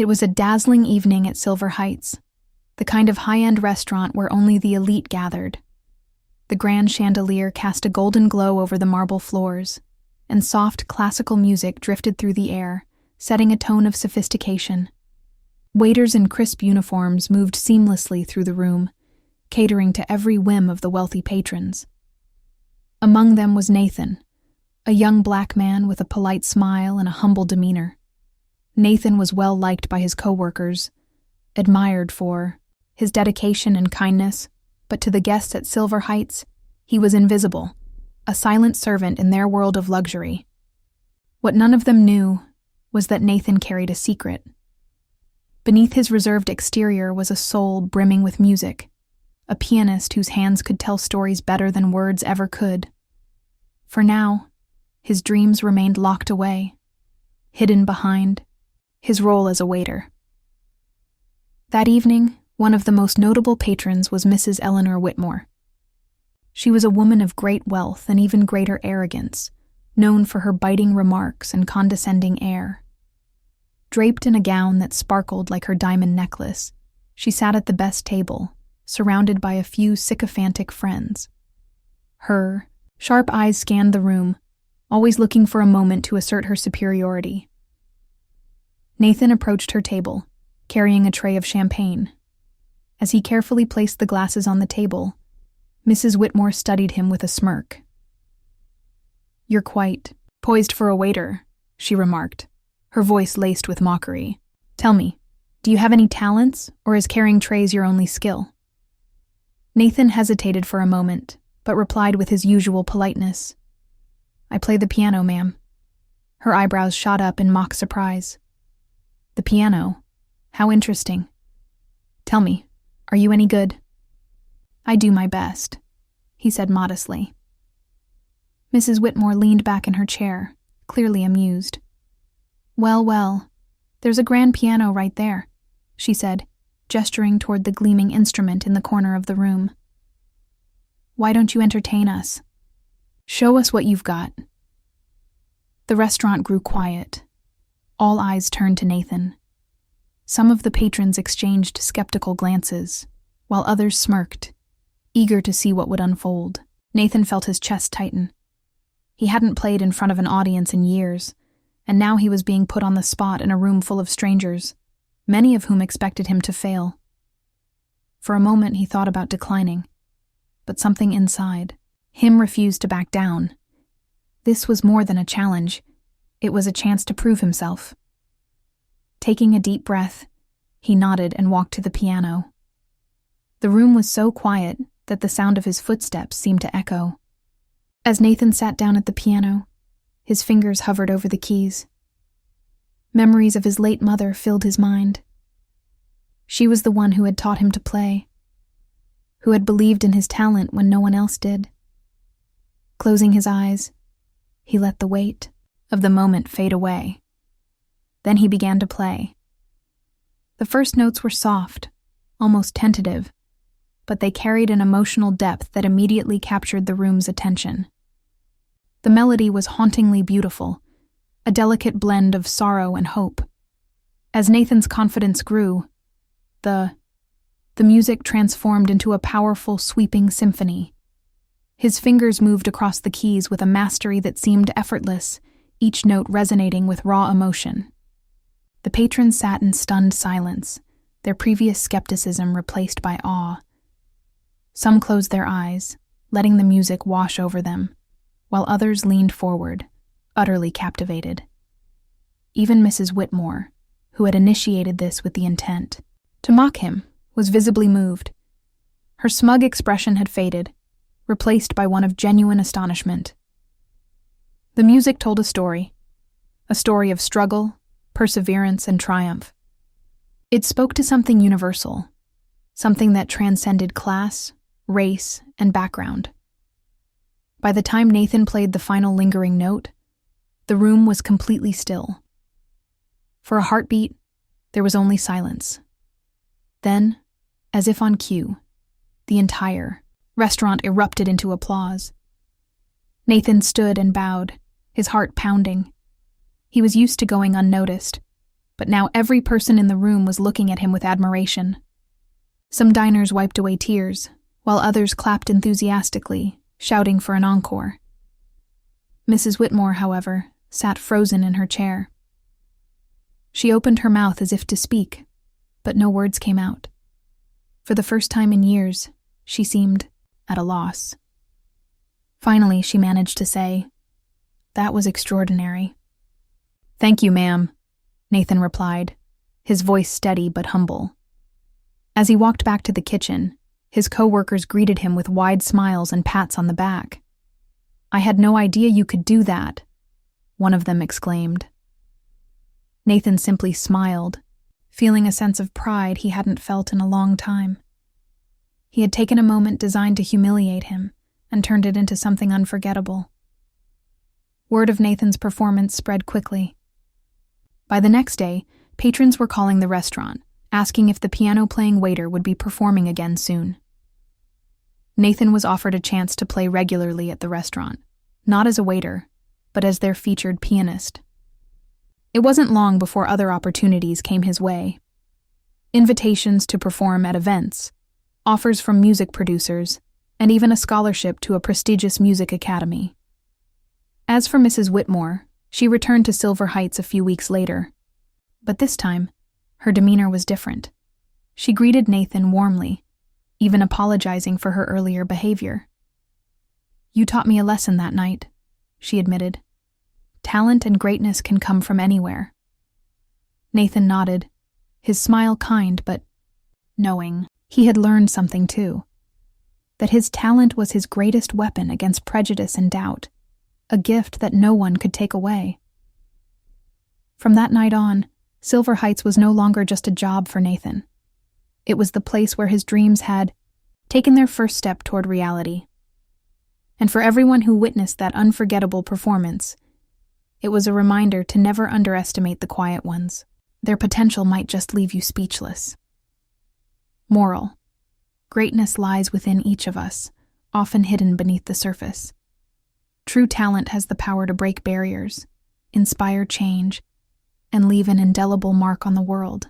It was a dazzling evening at Silver Heights, the kind of high-end restaurant where only the elite gathered. The grand chandelier cast a golden glow over the marble floors, and soft classical music drifted through the air, setting a tone of sophistication. Waiters in crisp uniforms moved seamlessly through the room, catering to every whim of the wealthy patrons. Among them was Nathan, a young black man with a polite smile and a humble demeanor. Nathan was well liked by his co-workers, admired for his dedication and kindness, but to the guests at Silver Heights, he was invisible, a silent servant in their world of luxury. What none of them knew was that Nathan carried a secret. Beneath his reserved exterior was a soul brimming with music, a pianist whose hands could tell stories better than words ever could. For now, his dreams remained locked away, hidden behind his role as a waiter. That evening, one of the most notable patrons was Mrs. Eleanor Whitmore. She was a woman of great wealth and even greater arrogance, known for her biting remarks and condescending air. Draped in a gown that sparkled like her diamond necklace, she sat at the best table, surrounded by a few sycophantic friends. Her sharp eyes scanned the room, always looking for a moment to assert her superiority. Nathan approached her table, carrying a tray of champagne. As he carefully placed the glasses on the table, Mrs. Whitmore studied him with a smirk. "You're quite poised for a waiter," she remarked, her voice laced with mockery. "Tell me, do you have any talents, or is carrying trays your only skill?" Nathan hesitated for a moment, but replied with his usual politeness. "I play the piano, ma'am." Her eyebrows shot up in mock surprise. "The piano? How interesting. Tell me, are you any good?" "I do my best," he said modestly. Mrs. Whitmore leaned back in her chair, clearly amused. Well, there's a grand piano right there," she said, gesturing toward the gleaming instrument in the corner of the room. "Why don't you entertain us? Show us what you've got." The restaurant grew quiet. All eyes turned to Nathan. Some of the patrons exchanged skeptical glances, while others smirked, eager to see what would unfold. Nathan felt his chest tighten. He hadn't played in front of an audience in years, and now he was being put on the spot in a room full of strangers, many of whom expected him to fail. For a moment he thought about declining, but something inside him refused to back down. This was more than a challenge. It was a chance to prove himself. Taking a deep breath, he nodded and walked to the piano. The room was so quiet that the sound of his footsteps seemed to echo. As Nathan sat down at the piano, his fingers hovered over the keys. Memories of his late mother filled his mind. She was the one who had taught him to play, who had believed in his talent when no one else did. Closing his eyes, he let the weight of the moment fade away. Then he began to play. The first notes were soft, almost tentative, but they carried an emotional depth that immediately captured the room's attention. The melody was hauntingly beautiful, a delicate blend of sorrow and hope. As Nathan's confidence grew, the music transformed into a powerful, sweeping symphony. His fingers moved across the keys with a mastery that seemed effortless, each note resonating with raw emotion. The patrons sat in stunned silence, their previous skepticism replaced by awe. Some closed their eyes, letting the music wash over them, while others leaned forward, utterly captivated. Even Mrs. Whitmore, who had initiated this with the intent to mock him, was visibly moved. Her smug expression had faded, replaced by one of genuine astonishment. The music told a story of struggle, perseverance, and triumph. It spoke to something universal, something that transcended class, race, and background. By the time Nathan played the final lingering note, the room was completely still. For a heartbeat, there was only silence. Then, as if on cue, the entire restaurant erupted into applause. Nathan stood and bowed, his heart pounding. He was used to going unnoticed, but now every person in the room was looking at him with admiration. Some diners wiped away tears, while others clapped enthusiastically, shouting for an encore. Mrs. Whitmore, however, sat frozen in her chair. She opened her mouth as if to speak, but no words came out. For the first time in years, she seemed at a loss. Finally, she managed to say, "That was extraordinary." "Thank you, ma'am," Nathan replied, his voice steady but humble. As he walked back to the kitchen, his co-workers greeted him with wide smiles and pats on the back. "I had no idea you could do that," one of them exclaimed. Nathan simply smiled, feeling a sense of pride he hadn't felt in a long time. He had taken a moment designed to humiliate him and turned it into something unforgettable. Word of Nathan's performance spread quickly. By the next day, patrons were calling the restaurant, asking if the piano-playing waiter would be performing again soon. Nathan was offered a chance to play regularly at the restaurant, not as a waiter, but as their featured pianist. It wasn't long before other opportunities came his way. Invitations to perform at events, offers from music producers, and even a scholarship to a prestigious music academy. As for Mrs. Whitmore, she returned to Silver Heights a few weeks later. But this time, her demeanor was different. She greeted Nathan warmly, even apologizing for her earlier behavior. "You taught me a lesson that night," she admitted. "Talent and greatness can come from anywhere." Nathan nodded, his smile kind but knowing. He had learned something too. That his talent was his greatest weapon against prejudice and doubt, a gift that no one could take away. From that night on, Silver Heights was no longer just a job for Nathan. It was the place where his dreams had taken their first step toward reality. And for everyone who witnessed that unforgettable performance, it was a reminder to never underestimate the quiet ones. Their potential might just leave you speechless. Moral: greatness lies within each of us, often hidden beneath the surface. True talent has the power to break barriers, inspire change, and leave an indelible mark on the world.